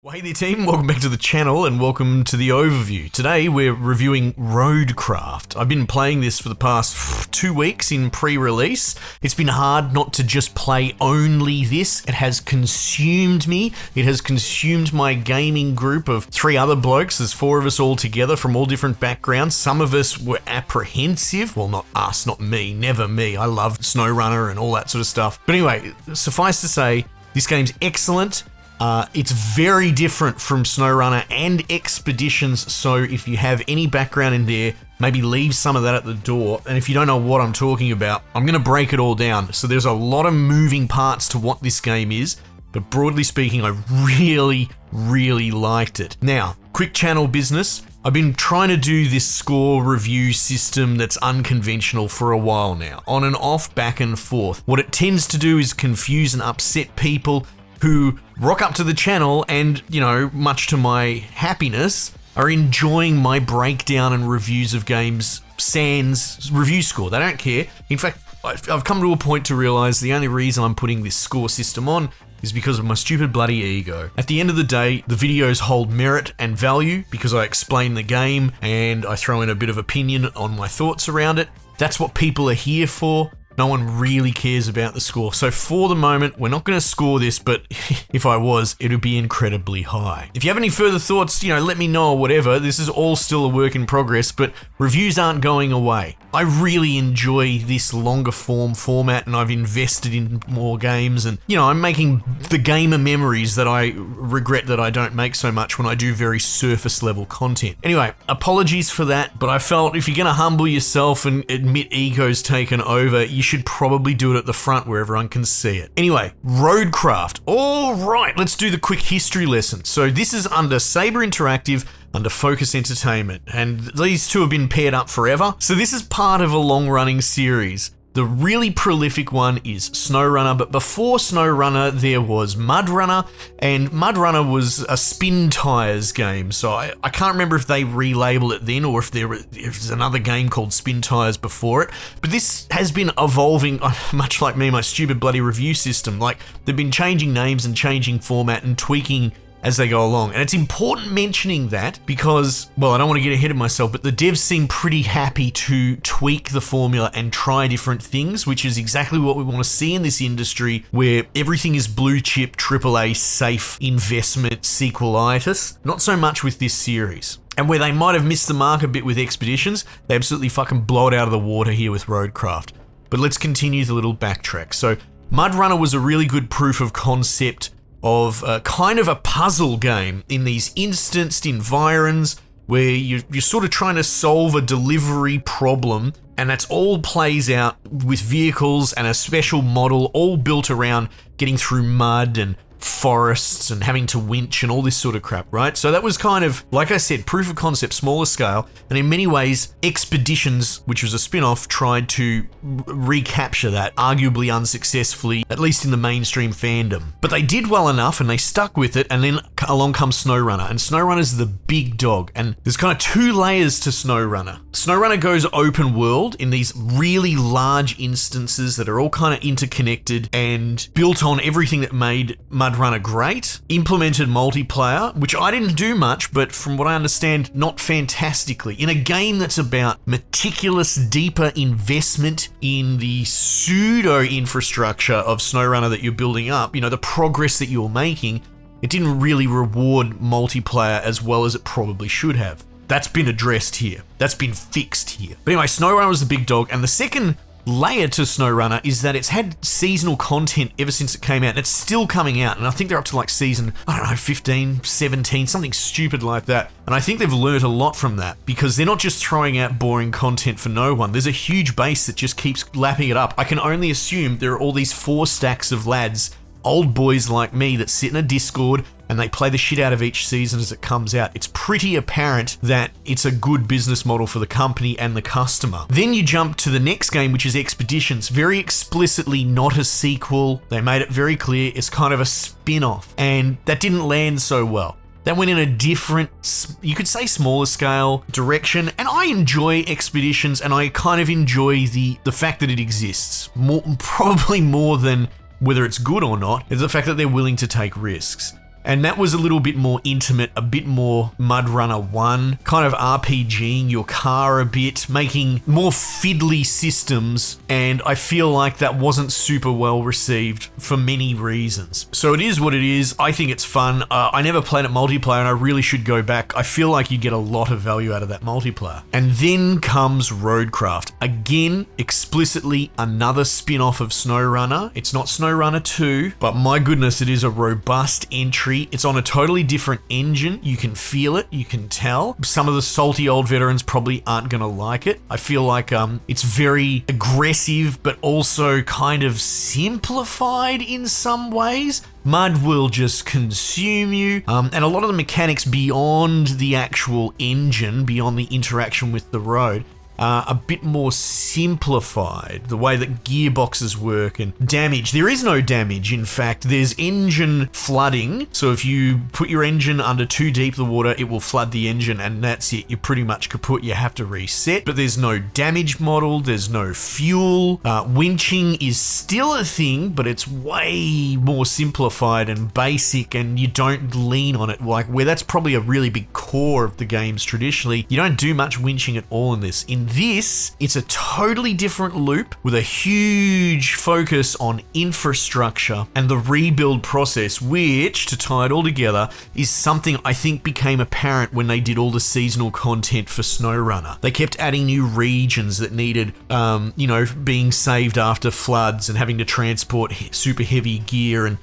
Well, hey there team, welcome back to the channel and welcome to the overview. Today we're reviewing RoadCraft. I've been playing this for the past 2 weeks in pre-release. It's been hard not to just play only this. It has consumed me. It has consumed my gaming group of 3 other blokes. There's 4 of us all together from all different backgrounds. Some of us were apprehensive. Well, not us, not me, never me. I love SnowRunner and all that sort of stuff. But anyway, suffice to say, this game's excellent. It's very different from SnowRunner and Expeditions, so if you have any background in there, maybe leave some of that at the door. And if you don't know what I'm talking about, I'm going to break it all down. So there's a lot of moving parts to what this game is, but broadly speaking, I really liked it. Now, quick channel business. I've been trying to do this score review system that's unconventional for a while now, on and off, back and forth. What it tends to do is confuse and upset people who rock up to the channel and, you know, much to my happiness, are enjoying my breakdown and reviews of games sans review score. They don't care. In fact, I've come to a point to realize the only reason I'm putting this score system on is because of my stupid bloody ego. At the end of the day, the videos hold merit and value because I explain the game and I throw in a bit of opinion on my thoughts around it. That's what people are here for. No one really cares about the score. So for the moment, we're not going to score this, but if I was, it would be incredibly high. If you have any further thoughts, you know, let me know or whatever. This is all still a work in progress, but reviews aren't going away. I really enjoy this longer form format and I've invested in more games and, you know, I'm making the gamer memories that I regret that I don't make so much when I do very surface level content. Anyway, apologies for that, but I felt if you're going to humble yourself and admit ego's taken over, you should probably do it at the front where everyone can see it. Anyway, RoadCraft. All right, let's do the quick history lesson. So this is under Saber Interactive, under Focus Entertainment, and these two have been paired up forever. So this is part of a long-running series. The really prolific one is SnowRunner, but before SnowRunner there was MudRunner, and MudRunner was a spin tires game, so I can't remember if they relabeled it then or if there's another game called Spin Tires before it, but this has been evolving, much like me, my stupid bloody review system. Like, they've been changing names and changing format and tweaking as they go along. And it's important mentioning that because, well, I don't want to get ahead of myself, but the devs seem pretty happy to tweak the formula and try different things, which is exactly what we want to see in this industry where everything is blue chip, AAA, safe investment sequelitis. Not so much with this series. And where they might have missed the mark a bit with Expeditions, they absolutely fucking blow it out of the water here with RoadCraft. But let's continue the little backtrack. So MudRunner was a really good proof of concept of kind of a puzzle game in these instanced environs where you're sort of trying to solve a delivery problem, and that's all plays out with vehicles and a special model all built around getting through mud and forests and having to winch and all this sort of crap, right? So that was kind of, like I said, proof of concept, smaller scale, and in many ways, Expeditions, which was a spin-off, tried to recapture that, arguably unsuccessfully, at least in the mainstream fandom. But they did well enough and they stuck with it, and then along comes SnowRunner, and SnowRunner's the big dog, and there's kind of 2 layers to SnowRunner. SnowRunner goes open world in these really large instances that are all kind of interconnected and built on everything that made MudRunner great, implemented multiplayer, which I didn't do much, but from what I understand, not fantastically. In a game that's about meticulous, deeper investment in the pseudo-infrastructure of SnowRunner that you're building up, you know, the progress that you're making, it didn't really reward multiplayer as well as it probably should have. That's been addressed here. That's been fixed here. But anyway, SnowRunner was the big dog, and the second layer to SnowRunner is that it's had seasonal content ever since it came out, and it's still coming out, and I think they're up to like season, I don't know, 15, 17, something stupid like that. And I think they've learned a lot from that because they're not just throwing out boring content for no one. There's a huge base that just keeps lapping it up. I can only assume there are all these 4 stacks of lads, old boys like me, that sit in a Discord and they play the shit out of each season as it comes out. It's pretty apparent that it's a good business model for the company and the customer. Then you jump to the next game, which is Expeditions. Very explicitly not a sequel. They made it very clear it's kind of a spin-off, and that didn't land so well. That went in a different, you could say smaller scale direction, and I enjoy Expeditions, and I kind of enjoy the fact that it exists. Probably more than whether it's good or not, is the fact that they're willing to take risks. And that was a little bit more intimate, a bit more Mud Runner 1, kind of RPGing your car a bit, making more fiddly systems, and I feel like that wasn't super well received for many reasons. So it is what it is. I think it's fun. I never played it multiplayer, and I really should go back. I feel like you get a lot of value out of that multiplayer. And then comes RoadCraft. Again, explicitly another spin-off of SnowRunner. It's not SnowRunner 2, but my goodness, it is a robust entry. It's on a totally different engine. You can feel it, you can tell. Some of the salty old veterans probably aren't going to like it. I feel like it's very aggressive, but also kind of simplified in some ways. Mud will just consume you, and a lot of the mechanics beyond the actual engine, beyond the interaction with the road, a bit more simplified. The way that gearboxes work and damage. There is no damage, in fact. There's engine flooding. So if you put your engine under too deep the water, it will flood the engine and that's it. You're pretty much kaput. You have to reset. But there's no damage model. There's no fuel. Winching is still a thing, but it's way more simplified and basic, and you don't lean on it. Like, where that's probably a really big core of the games traditionally, you don't do much winching at all in this. In this, it's a totally different loop with a huge focus on infrastructure and the rebuild process, which, to tie it all together, is something I think became apparent when they did all the seasonal content for SnowRunner. They kept adding new regions that needed, being saved after floods and having to transport super heavy gear and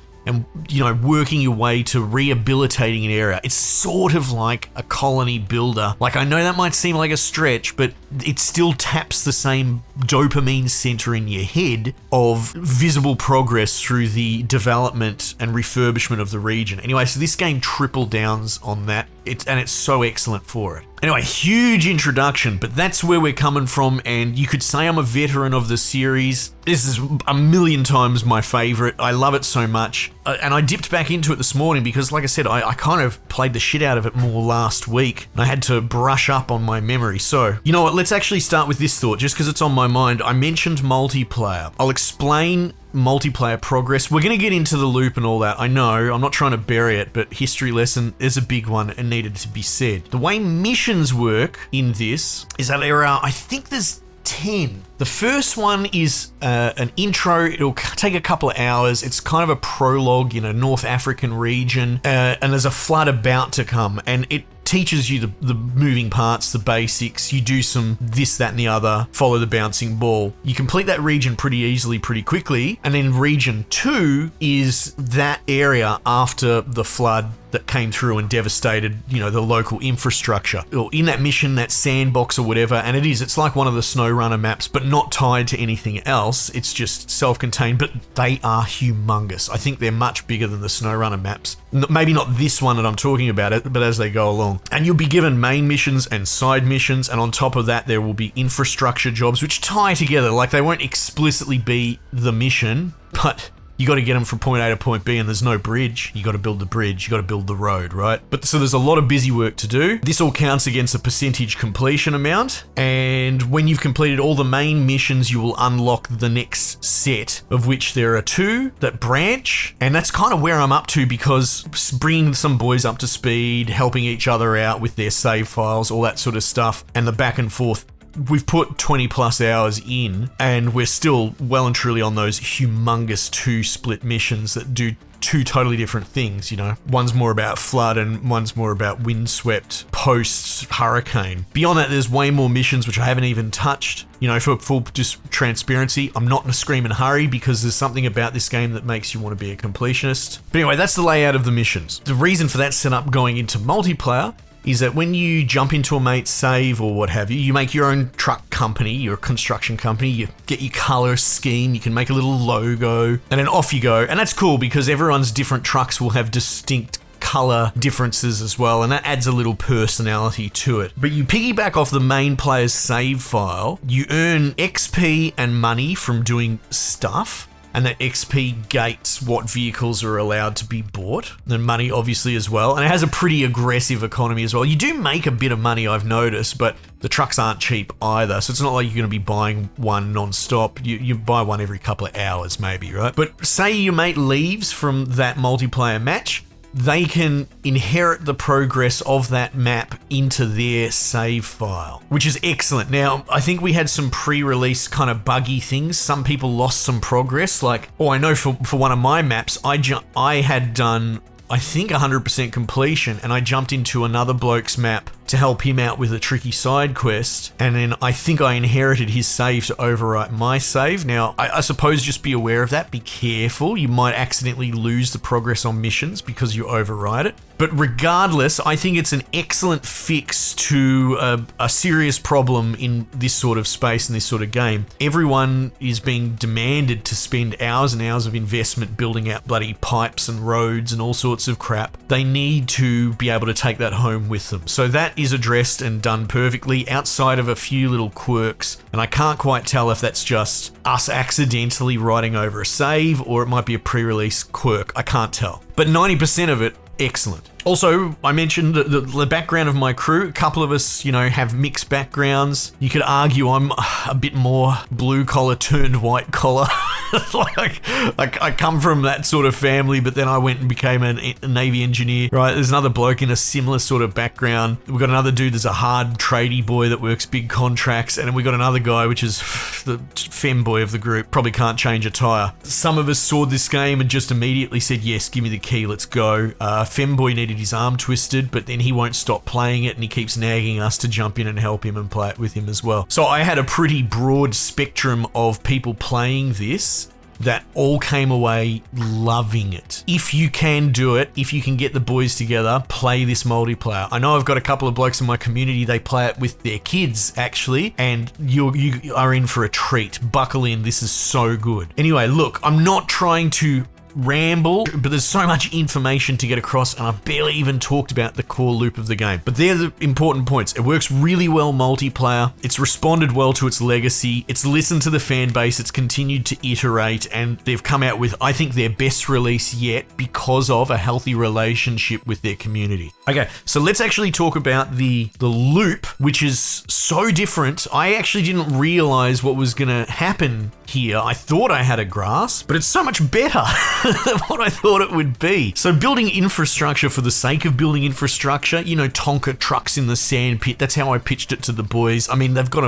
working your way to rehabilitating an area. It's sort of like a colony builder. Like, I know that might seem like a stretch, but it still taps the same dopamine center in your head of visible progress through the development and refurbishment of the region. Anyway, so this game triple downs on that. It's so excellent for it. Anyway, huge introduction, but that's where we're coming from, and you could say I'm a veteran of the series. This is a million times my favorite. I love it so much. And I dipped back into it this morning because, like I said, I kind of played the shit out of it more last week, and I had to brush up on my memory. So, you know what, let's actually start with this thought, just because it's on my mind. I mentioned multiplayer. I'll explain multiplayer progress. We're going to get into the loop and all that. I know, I'm not trying to bury it, but history lesson is a big one and needed to be said. The way missions work in this is that there are, I think there's 10. The first one is an intro. It'll take a couple of hours. It's kind of a prologue in a North African region, and there's a flood about to come, and it teaches you the moving parts, the basics. You do some this, that, and the other, follow the bouncing ball. You complete that region pretty easily, pretty quickly, and then region 2 is that area after the flood that came through and devastated, the local infrastructure. Or in that mission, that sandbox or whatever, and it's like one of the SnowRunner maps, but not tied to anything else. It's just self-contained, but they are humongous. I think they're much bigger than the SnowRunner maps. Maybe not this one that I'm talking about, but as they go along. And you'll be given main missions and side missions, and on top of that, there will be infrastructure jobs, which tie together. Like, they won't explicitly be the mission, but you got to get them from point A to point B, and there's no bridge. You got to build the bridge. You got to build the road, right? But so there's a lot of busy work to do. This all counts against a percentage completion amount. And when you've completed all the main missions, you will unlock the next set, of which there are 2 that branch. And that's kind of where I'm up to, because bringing some boys up to speed, helping each other out with their save files, all that sort of stuff, and the back and forth. We've put 20 plus hours in, and we're still well and truly on those humongous 2 split missions that do 2 totally different things, One's more about flood and one's more about windswept post-hurricane. Beyond that, there's way more missions which I haven't even touched. For full just transparency, I'm not in a screaming hurry because there's something about this game that makes you want to be a completionist. But anyway, that's the layout of the missions. The reason for that setup going into multiplayer is that when you jump into a mate's save or what have you, you make your own truck company, your construction company, you get your color scheme, you can make a little logo, and then off you go. And that's cool because everyone's different trucks will have distinct color differences as well, and that adds a little personality to it. But you piggyback off the main player's save file, you earn XP and money from doing stuff, and that XP gates what vehicles are allowed to be bought, and money obviously as well, and it has a pretty aggressive economy as well. You do make a bit of money, I've noticed, but the trucks aren't cheap either, so it's not like you're going to be buying one non-stop. You buy one every couple of hours maybe, right? But say your mate leaves from that multiplayer match, they can inherit the progress of that map into their save file, which is excellent. Now, I think we had some pre-release kind of buggy things. Some people lost some progress. Like, I know for one of my maps, I had done, I think, 100% completion, and I jumped into another bloke's map to help him out with a tricky side quest, and then I think I inherited his save to overwrite my save. Now, I suppose just be aware of that. Be careful. You might accidentally lose the progress on missions because you override it. But regardless, I think it's an excellent fix to a serious problem in this sort of space and this sort of game. Everyone is being demanded to spend hours and hours of investment building out bloody pipes and roads and all sorts of crap. They need to be able to take that home with them. So that is addressed and done perfectly outside of a few little quirks. And I can't quite tell if that's just us accidentally writing over a save or it might be a pre-release quirk. I can't tell. But 90% of it, excellent. Also, I mentioned the background of my crew. A couple of us, have mixed backgrounds. You could argue I'm a bit more blue collar turned white collar. I come from that sort of family, but then I went and became a Navy engineer, right? There's another bloke in a similar sort of background. We've got another dude that's a hard tradie boy that works big contracts, and then we got another guy, which is the femboy of the group, probably can't change a tire. Some of us saw this game and just immediately said, yes, give me the key, let's go. Femboy needed his arm twisted, but then he won't stop playing it, and he keeps nagging us to jump in and help him and play it with him as well. So I had a pretty broad spectrum of people playing this that all came away loving it. If you can do it, if you can get the boys together, play this multiplayer. I know I've got a couple of blokes in my community, they play it with their kids actually, and you are in for a treat. Buckle in, this is so good. Anyway, look, I'm not trying to ramble, but there's so much information to get across, and I barely even talked about the core loop of the game. But they're the important points. It works really well multiplayer. It's responded well to its legacy. It's listened to the fan base. It's continued to iterate, and they've come out with, I think, their best release yet because of a healthy relationship with their community. Okay, so let's actually talk about the loop, which is so different. I actually didn't realize what was going to happen here. I thought I had a grasp, but it's so much better than what I thought it would be. So building infrastructure for the sake of building infrastructure, Tonka trucks in the sand pit, that's how I pitched it to the boys. I mean, they've got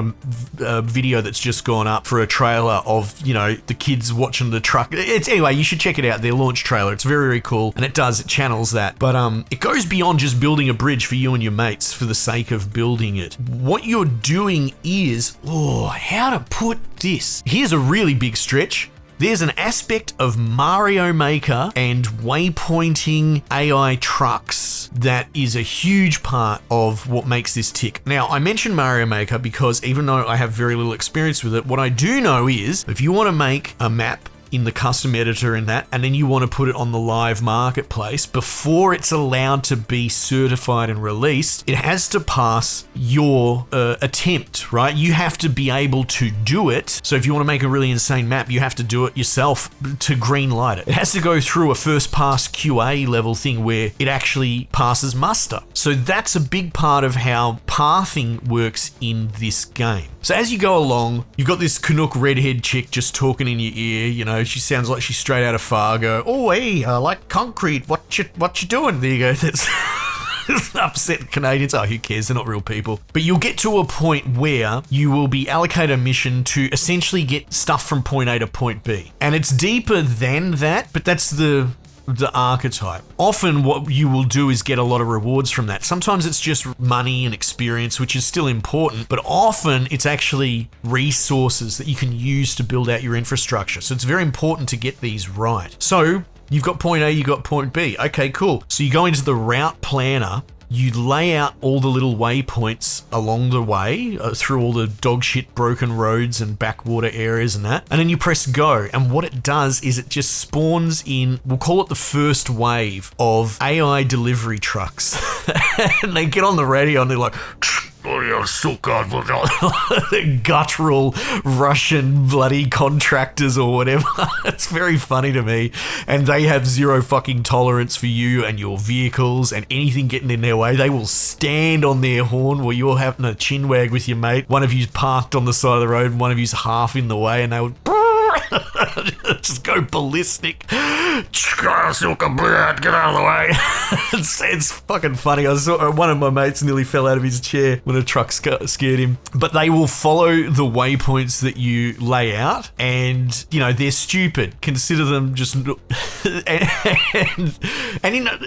a video that's just gone up for a trailer of, the kids watching the truck. Anyway, you should check it out, their launch trailer. It's very, very cool, and it channels that. But it goes beyond just building a bridge for you and your mates for the sake of building it. What you're doing is, how to put this? Here's a really big stretch. There's an aspect of Mario Maker and waypointing AI trucks that is a huge part of what makes this tick. Now, I mentioned Mario Maker because even though I have very little experience with it, what I do know is if you want to make a map in the custom editor and then you want to put it on the live marketplace, before it's allowed to be certified and released, it has to pass your attempt, right? You have to be able to do it. So if you want to make a really insane map, you have to do it yourself to green light it. It has to go through a first pass QA level thing where it actually passes muster. So that's a big part of how pathing works in this game. So as you go along, you've got this Canuck redhead chick just talking in your ear, she sounds like she's straight out of Fargo. Oh, hey, I like concrete. What you doing? There you go. That's upset Canadians. Oh, who cares? They're not real people. But you'll get to a point where you will be allocated a mission to essentially get stuff from point A to point B. And it's deeper than that, but that's the archetype. Often what you will do is get a lot of rewards from that. Sometimes it's just money and experience, which is still important, but often it's actually resources that you can use to build out your infrastructure. So it's very important to get these right. So you've got point A, you've got point B. Okay, cool. So you go into the route planner, you lay out all the little waypoints along the way through all the dog shit broken roads and backwater areas and that. And then you press go. And what it does is it just spawns in, we'll call it the first wave of AI delivery trucks. And they get on the radio and they're like, guttural Russian bloody contractors or whatever. It's very funny to me. And they have zero fucking tolerance for you and your vehicles and anything getting in their way. They will stand on their horn while you're having a chin wag with your mate. One of you's parked on the side of the road and one of you's half in the way, and they would Just go ballistic. Get out of the way. It's fucking funny. I saw one of my mates nearly fell out of his chair when a truck scared him. But they will follow the waypoints that you lay out, and you know they're stupid. Consider them just, and you know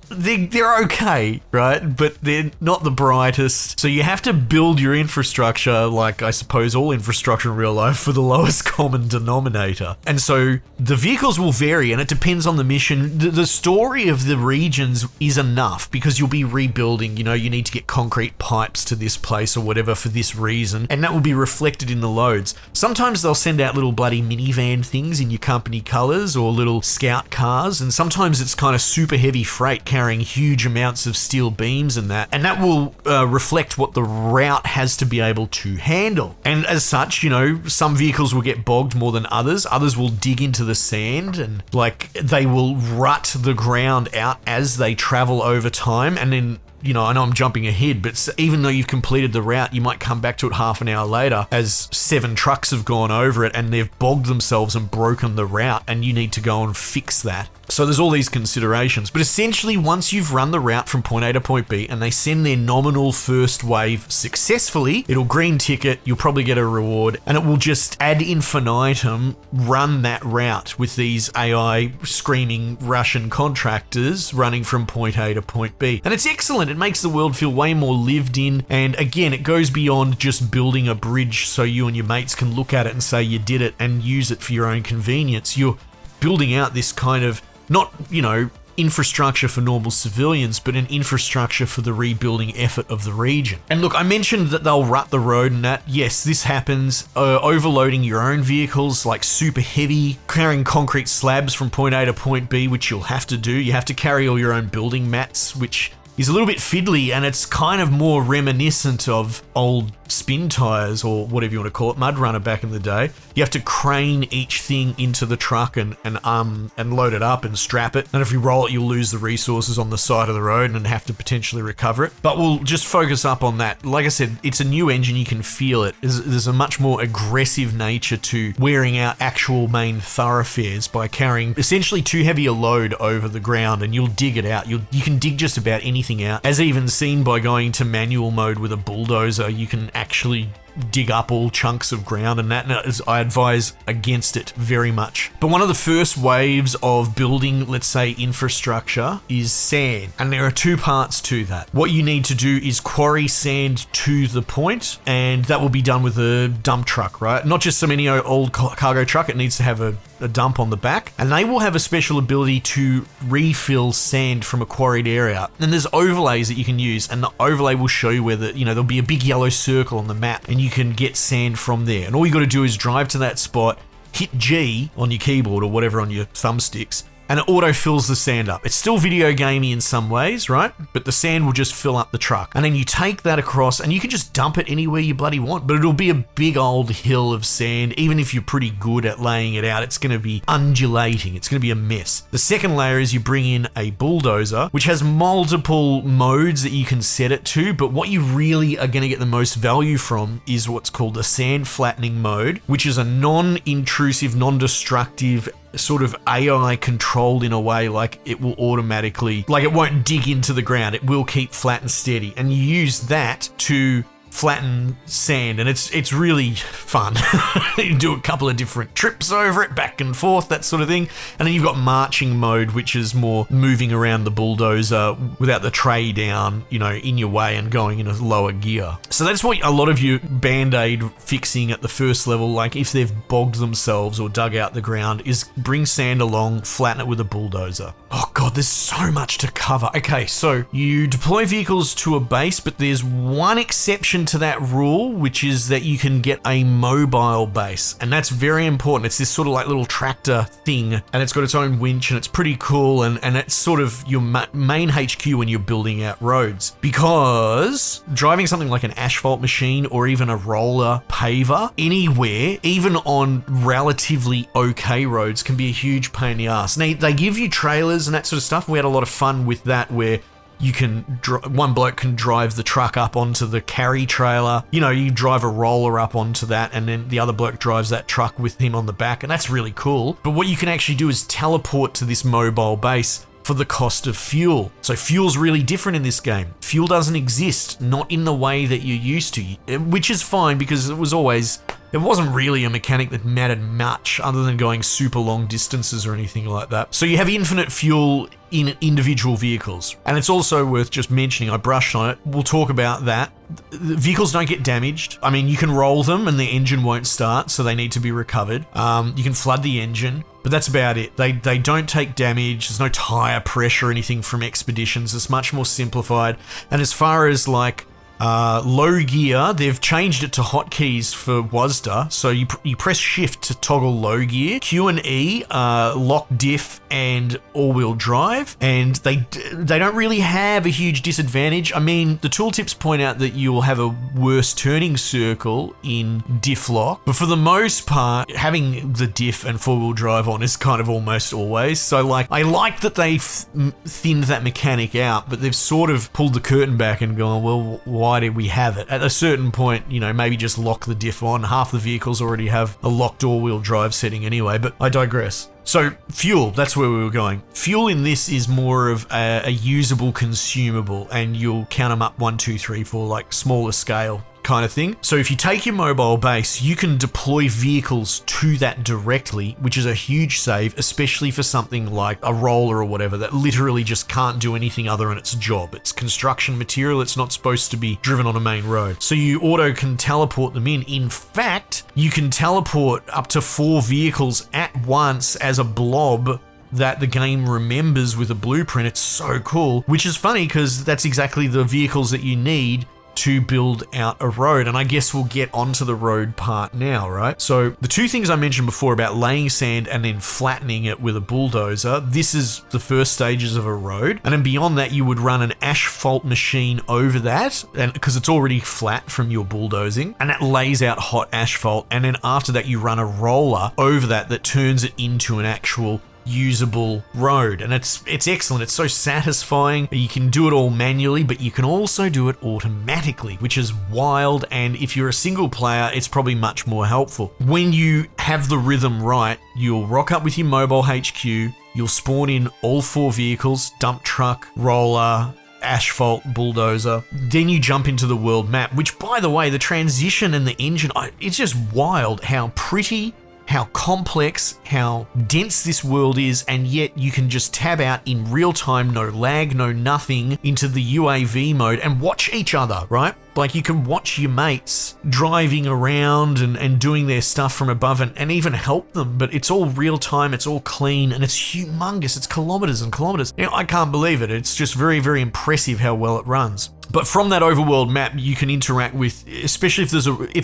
they're okay, right? But they're not the brightest. So you have to build your infrastructure, like I suppose all infrastructure in real life, for the lowest common denominator. And so the vehicles will vary, and it depends on the mission. The story of the regions is enough because you'll be rebuilding. You know, you need to get concrete pipes to this place or whatever for this reason, and that will be reflected in the loads. Sometimes they'll send out little bloody minivan things in your company colors or little scout cars, and sometimes it's kind of super heavy freight carrying huge amounts of steel beams and that will reflect what the route has to be able to handle. And as such, you know, some vehicles will get bogged more than others. Others will dig into the sand and like they will rut the ground out as they travel over time. And then, you know, I know I'm jumping ahead, but even though you've completed the route, you might come back to it half an hour later as 7 trucks have gone over it and they've bogged themselves and broken the route, and you need to go and fix that. So there's all these considerations. But essentially, once you've run the route from point A to point B and they send their nominal first wave successfully, it'll green tick it, you'll probably get a reward, and it will just ad infinitum run that route with these AI screaming Russian contractors running from point A to point B. And it's excellent. It makes the world feel way more lived in. And again, it goes beyond just building a bridge so you and your mates can look at it and say you did it and use it for your own convenience. You're building out this kind of, not, you know, infrastructure for normal civilians, but an infrastructure for the rebuilding effort of the region. And look, I mentioned that they'll rut the road and that. Yes, this happens. Overloading your own vehicles, like super heavy, carrying concrete slabs from point A to point B, which you'll have to do. You have to carry all your own building mats, which is a little bit fiddly, and it's kind of more reminiscent of old spin tires or whatever you want to call it, mud runner back in the day. You have to crane each thing into the truck and load it up and strap it. And if you roll it, you'll lose the resources on the side of the road and have to potentially recover it. But we'll just focus up on that. Like I said, it's a new engine, you can feel it. There's a much more aggressive nature to wearing out actual main thoroughfares by carrying essentially too heavy a load over the ground, and you'll dig it out. You can dig just about anything out. As even seen by going to manual mode with a bulldozer, you can actually dig up all chunks of ground, and I advise against it very much. But one of the first waves of building, let's say, infrastructure is sand, and there are 2 parts to that. What you need to do is quarry sand to the point, and that will be done with a dump truck, right? Not just some any old cargo truck, it needs to have a dump on the back, and they will have a special ability to refill sand from a quarried area. And there's overlays that you can use, and the overlay will show you where there'll be a big yellow circle on the map, and you can get sand from there. And all you got to do is drive to that spot, hit G on your keyboard or whatever on your thumbsticks, and it auto-fills the sand up. It's still video gamey in some ways, right? But the sand will just fill up the truck. And then you take that across, and you can just dump it anywhere you bloody want, but it'll be a big old hill of sand. Even if you're pretty good at laying it out, it's going to be undulating. It's going to be a mess. The second layer is you bring in a bulldozer, which has multiple modes that you can set it to, but what you really are going to get the most value from is what's called the sand flattening mode, which is a non-intrusive, non-destructive sort of AI controlled in a way, like it will automatically, like it won't dig into the ground, it will keep flat and steady, and you use that to flatten sand, and it's really fun. You do a couple of different trips over it, back and forth, that sort of thing. And then you've got marching mode, which is more moving around the bulldozer without the tray down, you know, in your way and going in a lower gear. So that's what a lot of you band-aid fixing at the first level, like if they've bogged themselves or dug out the ground, is bring sand along, flatten it with a bulldozer. Oh god, there's so much to cover. Okay, so you deploy vehicles to a base, but there's one exception to that rule, which is that you can get a mobile base, and that's very important. It's this sort of like little tractor thing, and it's got its own winch, and it's pretty cool, and it's sort of your main HQ when you're building out roads, because driving something like an asphalt machine or even a roller paver anywhere, even on relatively okay roads, can be a huge pain in the ass. And they give you trailers and that sort of stuff, and we had a lot of fun with that, where You can, one bloke can drive the truck up onto the carry trailer. You know, you drive a roller up onto that, and then the other bloke drives that truck with him on the back, and that's really cool. But what you can actually do is teleport to this mobile base for the cost of fuel. So fuel's really different in this game. Fuel doesn't exist, not in the way that you're used to, which is fine because it wasn't really a mechanic that mattered much other than going super long distances or anything like that. So you have infinite fuel in individual vehicles. And it's also worth just mentioning, I brushed on it, we'll talk about that. The vehicles don't get damaged. I mean, you can roll them and the engine won't start, so they need to be recovered. You can flood the engine, but that's about it. They don't take damage. There's no tire pressure or anything from expeditions. It's much more simplified. And as far as like low gear, they've changed it to hotkeys for WASD. So you press shift to toggle low gear, Q and E, lock diff and all-wheel drive, and they don't really have a huge disadvantage. I mean, the tooltips point out that you'll have a worse turning circle in diff lock, but for the most part, having the diff and four-wheel drive on is kind of almost always. So like, I like that they've thinned that mechanic out, but they've sort of pulled the curtain back and gone, well, why did we have it? At a certain point, you know, maybe just lock the diff on. Half the vehicles already have a locked all-wheel drive setting anyway, but I digress. So fuel, that's where we were going. Fuel in this is more of a usable consumable, and you'll count them up 1, 2, 3, 4, like smaller scale kind of thing. So if you take your mobile base, you can deploy vehicles to that directly, which is a huge save, especially for something like a roller or whatever that literally just can't do anything other than its job. It's construction material. It's not supposed to be driven on a main road. So you auto can teleport them in. In fact, you can teleport up to 4 vehicles at once as a blob that the game remembers with a blueprint. It's so cool, which is funny because that's exactly the vehicles that you need to build out a road. And I guess we'll get onto the road part now, right? So the two things I mentioned before about laying sand and then flattening it with a bulldozer, this is the first stages of a road. And then beyond that, you would run an asphalt machine over that, and because it's already flat from your bulldozing, and that lays out hot asphalt. And then after that, you run a roller over that turns it into an actual usable road, and it's excellent. It's so satisfying. You can do it all manually, but you can also do it automatically, which is wild. And if you're a single player, it's probably much more helpful. When you have the rhythm right, you'll rock up with your mobile HQ, you'll spawn in all 4 vehicles, dump truck, roller, asphalt, bulldozer. Then you jump into the world map, which, by the way, the transition and the engine, it's just wild how pretty, how complex, how dense this world is, and yet you can just tab out in real time, no lag, no nothing, into the UAV mode and watch each other, right? Like you can watch your mates driving around and doing their stuff from above and even help them, but it's all real time, it's all clean, and it's humongous. It's kilometers and kilometers. You know, I can't believe it. It's just very, very impressive how well it runs. But from that overworld map, you can interact with, especially if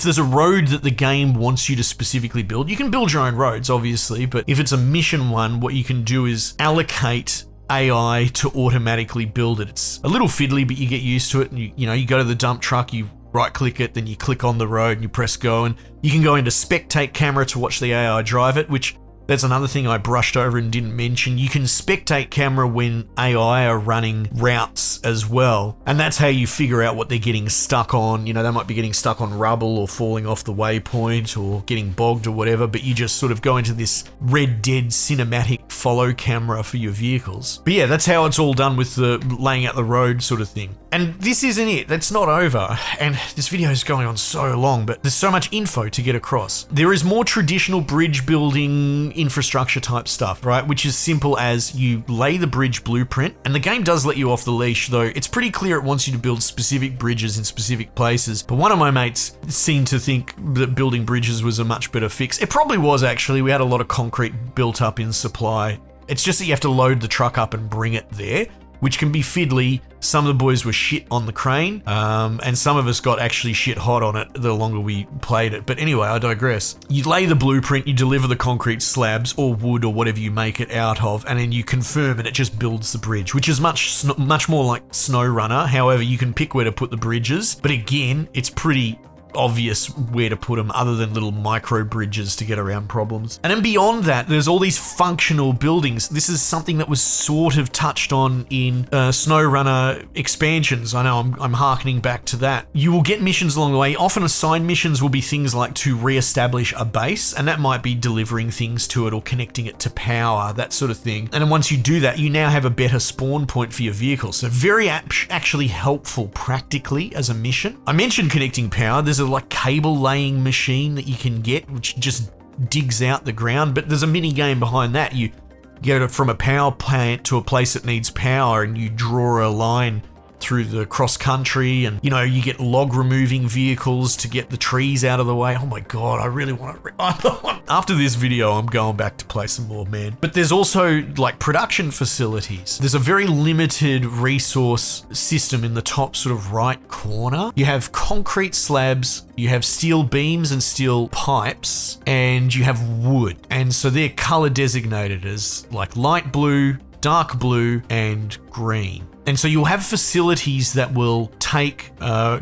there's a road that the game wants you to specifically build. You can build your own roads, obviously, but if it's a mission one, what you can do is allocate AI to automatically build it. It's a little fiddly, but you get used to it. And you go to the dump truck, you right click it, then you click on the road and you press go, and you can go into spectate camera to watch the AI drive it, which that's another thing I brushed over and didn't mention. You can spectate camera when AI are running routes as well. And that's how you figure out what they're getting stuck on. You know, they might be getting stuck on rubble or falling off the waypoint or getting bogged or whatever, but you just sort of go into this Red Dead cinematic follow camera for your vehicles. But yeah, that's how it's all done with the laying out the road sort of thing. And this isn't it. That's not over. And this video is going on so long, but there's so much info to get across. There is more traditional bridge building infrastructure type stuff, right? Which is simple as you lay the bridge blueprint, and the game does let you off the leash, though it's pretty clear it wants you to build specific bridges in specific places. But one of my mates seemed to think that building bridges was a much better fix. It probably was, actually. We had a lot of concrete built up in supply. It's just that you have to load the truck up and bring it there, which can be fiddly. Some of the boys were shit on the crane, and some of us got actually shit hot on it the longer we played it. But anyway, I digress. You lay the blueprint, you deliver the concrete slabs or wood or whatever you make it out of, and then you confirm and it just builds the bridge, which is much more like SnowRunner. However, you can pick where to put the bridges, but again, it's pretty obvious where to put them other than little micro bridges to get around problems. And then beyond that, there's all these functional buildings. This is something that was sort of touched on in SnowRunner expansions. I know I'm harkening back to that. You will get missions along the way. Often assigned missions will be things like to re-establish a base, and that might be delivering things to it or connecting it to power, that sort of thing. And then once you do that, you now have a better spawn point for your vehicle. So very actually helpful practically as a mission. I mentioned connecting power. There's a like cable laying machine that you can get, which just digs out the ground, but there's a mini game behind that. You go from a power plant to a place that needs power and you draw a line through the cross country, and you get log removing vehicles to get the trees out of the way. Oh my god, I really want to after this video I'm going back to play some more, man. But there's also like production facilities. There's a very limited resource system in the top sort of right corner. You have concrete slabs, you have steel beams and steel pipes, and you have wood, and so they're color designated as like light blue, dark blue, and green. And so you'll have facilities that will take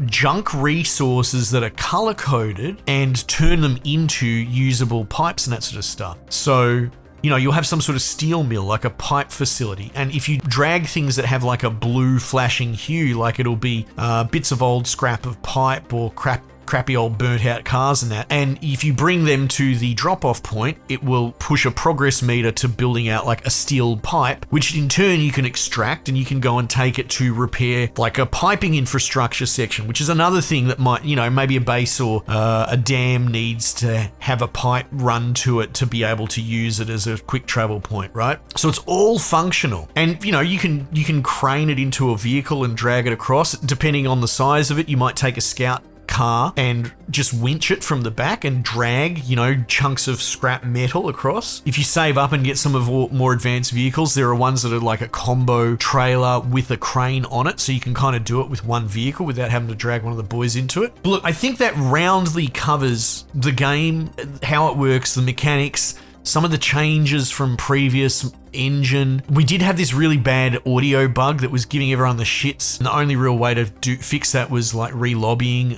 junk resources that are color-coded and turn them into usable pipes and that sort of stuff. So, you'll have some sort of steel mill, like a pipe facility. And if you drag things that have like a blue flashing hue, like it'll be bits of old scrap of pipe or crappy old burnt out cars and that. And if you bring them to the drop off point, it will push a progress meter to building out like a steel pipe, which in turn you can extract and you can go and take it to repair like a piping infrastructure section, which is another thing that might, maybe a base or a dam needs to have a pipe run to it to be able to use it as a quick travel point, right? So it's all functional. And you can crane it into a vehicle and drag it across. Depending on the size of it, you might take a scout car and just winch it from the back and drag, chunks of scrap metal across. If you save up and get some of more advanced vehicles, there are ones that are like a combo trailer with a crane on it, so you can kind of do it with one vehicle without having to drag one of the boys into it. But look, I think that roundly covers the game, how it works, the mechanics, some of the changes from previous engine. We did have this really bad audio bug that was giving everyone the shits, and the only real way to fix that was like re-lobbying.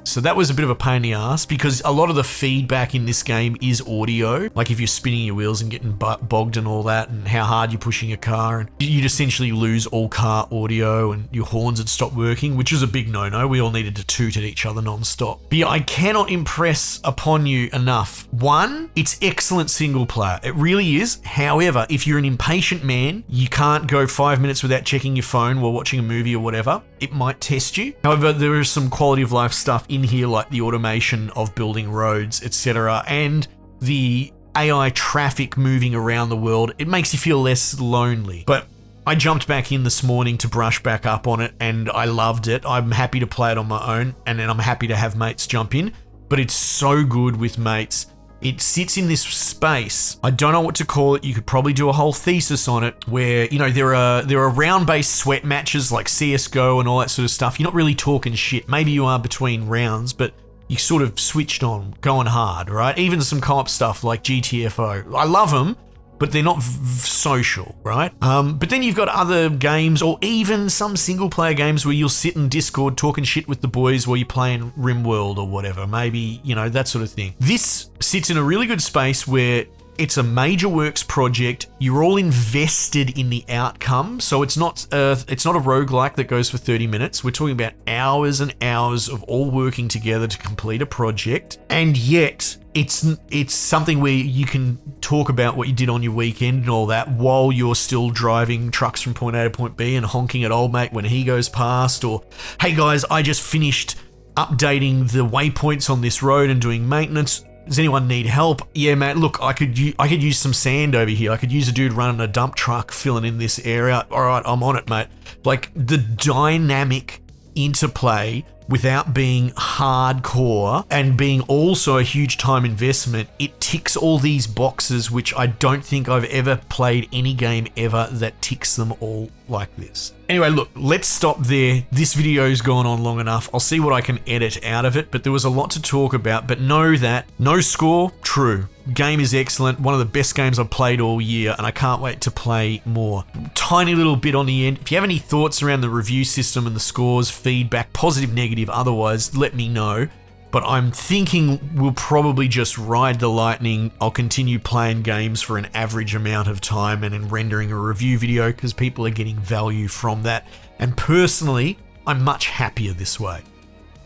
So that was a bit of a pain in the ass because a lot of the feedback in this game is audio. Like if you're spinning your wheels and getting bogged and all that, and how hard you're pushing a car, and you'd essentially lose all car audio and your horns would stop working, which is a big no-no. We all needed to toot at each other non-stop. But yeah, I cannot impress upon you enough. One, it's excellent single player. It really is. However, if you're an impatient man, you can't go 5 minutes without checking your phone while watching a movie or whatever. It might test you. However, there is some quality of life stuff in here, like the automation of building roads, etc., and the AI traffic moving around the world. It makes you feel less lonely. But I jumped back in this morning to brush back up on it, and I loved it. I'm happy to play it on my own, and then I'm happy to have mates jump in. But it's so good with mates. It sits in this space. I don't know what to call it. You could probably do a whole thesis on it where, there are round-based sweat matches like CSGO and all that sort of stuff. You're not really talking shit. Maybe you are between rounds, but you sort of switched on, going hard, right? Even some co-op stuff like GTFO. I love them, but they're not social, right? But then you've got other games, or even some single-player games where you'll sit in Discord talking shit with the boys while you're playing RimWorld or whatever. Maybe, that sort of thing. This sits in a really good space where it's a major works project. You're all invested in the outcome. So it's not a roguelike that goes for 30 minutes. We're talking about hours and hours of all working together to complete a project. And yet it's something where you can talk about what you did on your weekend and all that while you're still driving trucks from point A to point B and honking at old mate when he goes past, or, hey guys, I just finished updating the waypoints on this road and doing maintenance. Does anyone need help? Yeah, mate, look, I could use some sand over here. I could use a dude running a dump truck filling in this area. All right, I'm on it, mate. Like, the dynamic interplay without being hardcore and being also a huge time investment, it ticks all these boxes, which I don't think I've ever played any game ever that ticks them all like this. Anyway, look, let's stop there. This video's gone on long enough. I'll see what I can edit out of it, but there was a lot to talk about. But know that no score, true. Game is excellent, one of the best games I've played all year, and I can't wait to play more. Tiny little bit on the end. If you have any thoughts around the review system and the scores, feedback, positive, negative, otherwise, let me know. But I'm thinking we'll probably just ride the lightning. I'll continue playing games for an average amount of time and then rendering a review video because people are getting value from that. And personally, I'm much happier this way.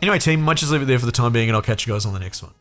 Anyway, team, might just leave it there for the time being and I'll catch you guys on the next one.